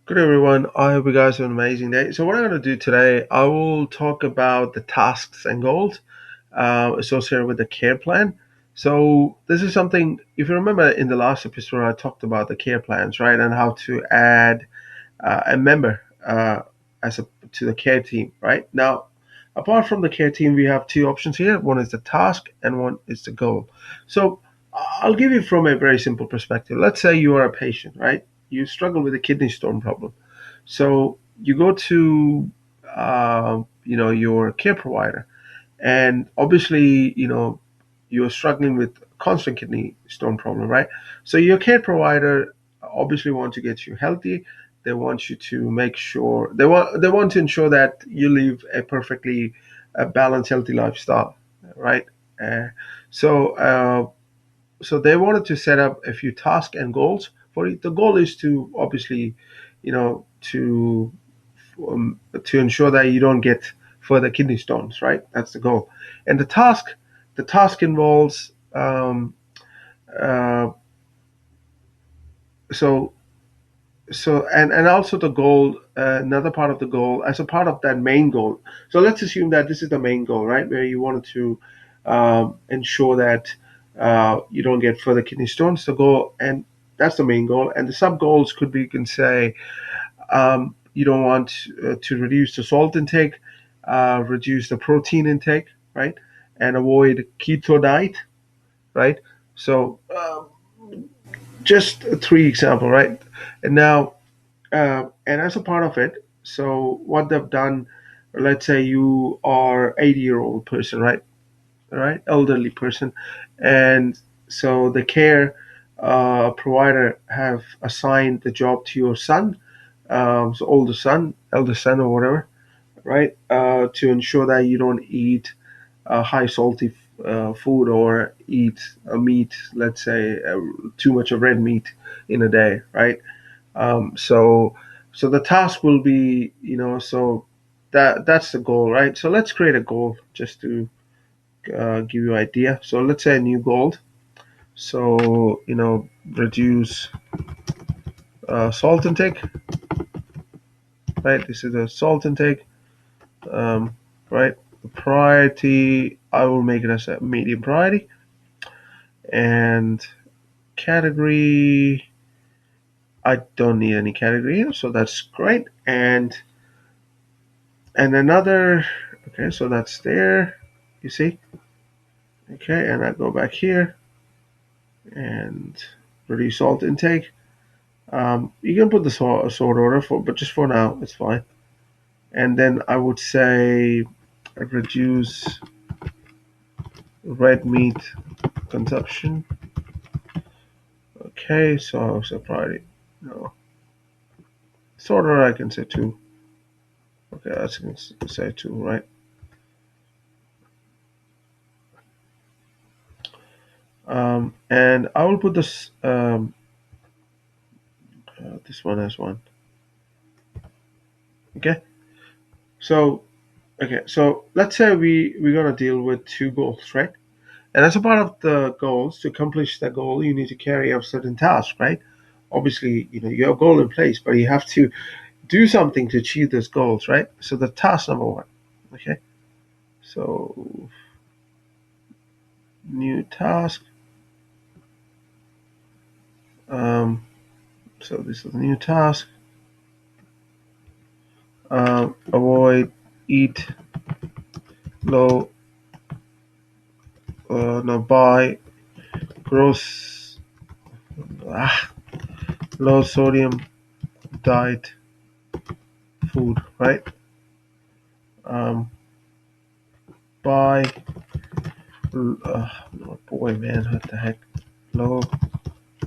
Good everyone. I hope you guys have an amazing day. So what I'm going to do today, I will talk about the tasks and goals associated with the care plan. So this is something, if you remember in the last episode, I talked about the care plans, right, and how to add a member as a to the care team, right? Now, apart from the care team, we have two options here. One is the task, and one is the goal. So I'll give you from a very simple perspective. Let's say you are a patient, right? You struggle with a kidney stone problem. So you go to your care provider, and obviously you're struggling with constant kidney stone problem, right? So your care provider obviously want to get you healthy. They want you to make sure they want to ensure that you live a perfectly balanced, healthy lifestyle, right? Uh, so so they wanted to set up a few tasks and goals for it. The goal is to obviously, you know, to ensure that you don't get further kidney stones, right? That's the goal. And the task involves uh, so and also the goal. Another part of the goal, as a part of that main goal. So let's assume that this is the main goal, right? Where you wanted to ensure that you don't get further kidney stones. The goal, and that's the main goal. And the sub goals could be, you can say, you don't want to reduce the salt intake, reduce the protein intake, right, and avoid keto diet, right. So just three example, right. And now, and as a part of it, so what they've done, let's say you are 80-year-old person, right, elderly person, and so the care provider have assigned the job to your son, so eldest son or whatever, right? To ensure that you don't eat high salty food or eat meat, let's say too much of red meat in a day, right? So so the task will be, so that's the goal, right? So let's create a goal just to give you an idea. So let's say a new goal. So reduce salt intake, right? This is the salt intake, right? The priority, I will make it as a medium priority, and category, I don't need any category here, so that's great. And another, okay, so that's there, you see, okay, and I go back here and reduce salt intake. You can put the sort order for, but just for now, it's fine. And then I would say reduce red meat consumption. Okay, so priority, no, sort order I can say two. Okay, that's can say two, right? And I will put this one as one. Okay, so so let's say we're gonna deal with two goals, right? And as a part of the goals, to accomplish that goal, you need to carry out certain tasks, right? Obviously, you have a goal in place, but you have to do something to achieve those goals, right? So the task number one, okay? So new task. Um, so this is a new task. Avoid eat low, no buy gross, ah, low sodium diet food, right? Um, buy, oh boy, man, what the heck? Low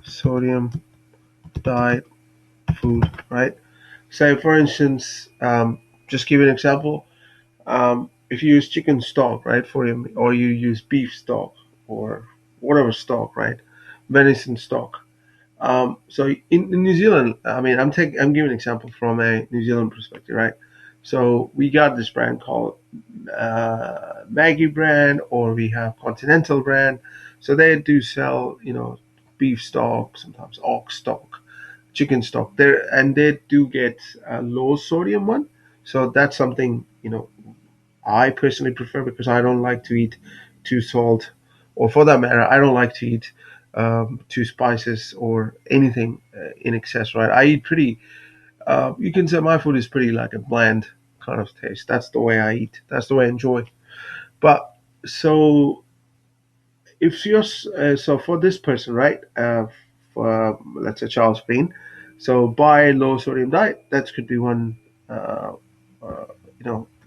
sodium diet food, right? Say, for instance, just give you an example. If you use chicken stock, right, for your, or you use beef stock or whatever stock, right, venison stock. So in New Zealand, I mean, I'm giving an example from a New Zealand perspective, right? So we got this brand called Maggie brand, or we have Continental brand. So they do sell, beef stock, sometimes ox stock, chicken stock there, and they do get a low sodium one. So that's something I personally prefer, because I don't like to eat too salt, or for that matter, I don't like to eat too spices or anything in excess. Right? I eat pretty. You can say my food is pretty like a bland kind of taste. That's the way I eat. That's the way I enjoy. But so if you're so for this person, right? For let's say Charles Green, so buy low sodium diet. That could be one. Uh,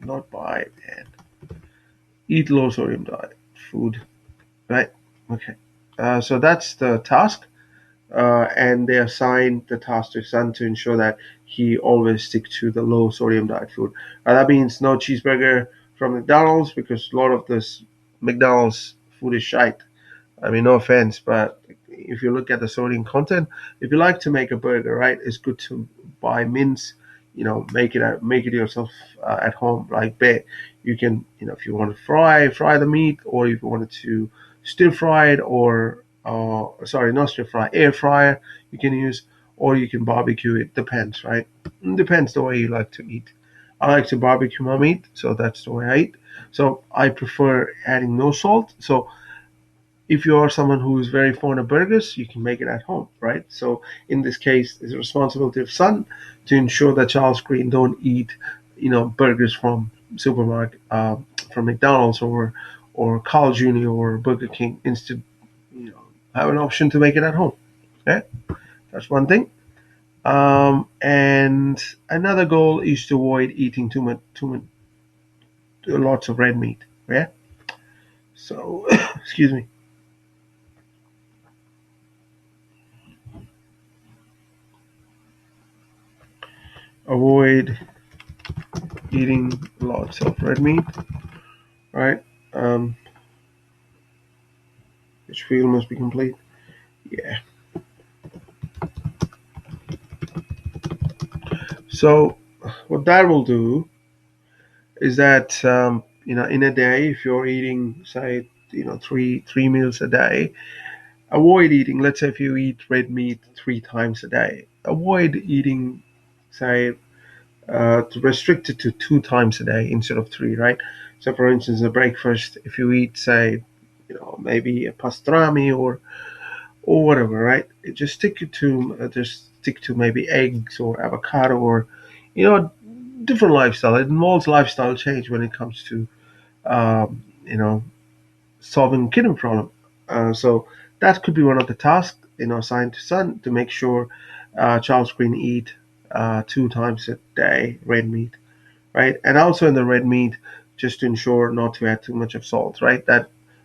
not buy and eat low sodium diet food, right? Okay. So that's the task, and they assign the task to his son to ensure that he always stick to the low sodium diet food. That means no cheeseburger from McDonald's, because a lot of this McDonald's food is shite. I mean, no offense, but if you look at the sodium content, if you like to make a burger, right, it's good to buy mince. Make it yourself at home. Like that, you can, if you want to fry the meat, or if you wanted to stir fry it, or sorry, not stir fry, air fryer, you can use, or you can barbecue it. Depends, right? It depends the way you like to eat. I like to barbecue my meat, so that's the way I eat. So I prefer adding no salt. So if you are someone who is very fond of burgers, you can make it at home, right? So in this case, it's a responsibility of son to ensure that Charles Green don't eat, burgers from supermarket, from McDonald's or Carl Jr. or Burger King. Instead, have an option to make it at home. Okay, that's one thing. And another goal is to avoid eating too much, lots of red meat. Yeah. So, excuse me. Avoid eating lots of red meat, right? Um, which field must be complete. Yeah. So what that will do is that in a day, if you're eating, say, three meals a day, avoid eating. Let's say if you eat red meat 3 times a day, avoid eating, say, to restrict it to 2 times a day instead of three, right? So, for instance, a breakfast, if you eat, say, maybe a pastrami or whatever, right? Just stick to maybe eggs or avocado, or you know different lifestyle. It involves lifestyle change when it comes to um, you know solving kidney problem. So that could be one of the tasks assigned to son, to make sure Charles Green eat 2 times a day red meat, right? And also in the red meat, just to ensure not to add too much of salt, right?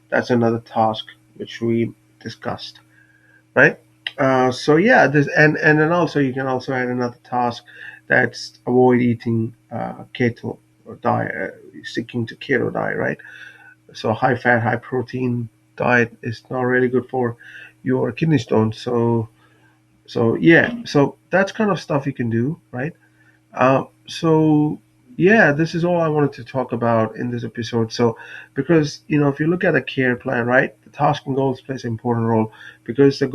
That's another task which we discussed, right? So yeah, this and then also you can also add another task, that's avoid eating keto or diet, sticking to keto diet, right? So high fat, high protein diet is not really good for your kidney stones. So yeah, so that's kind of stuff you can do, right? So yeah, this is all I wanted to talk about in this episode. So because if you look at a care plan, right, the task and goals plays an important role, because the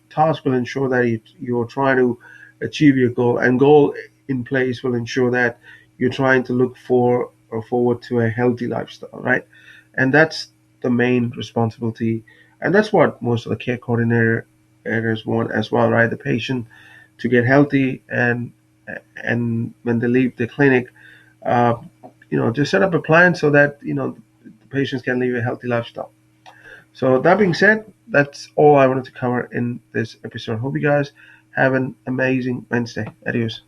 task will ensure that you're trying to achieve your goal, and goal in place will ensure that you're trying to look for or forward to a healthy lifestyle, right? And that's the main responsibility, and that's what most of the care coordinators want as well, right? The patient to get healthy, and when they leave the clinic, uh, just set up a plan so that the patients can live a healthy lifestyle. So that being said, that's all I wanted to cover in this episode. Hope you guys have an amazing Wednesday. Adios.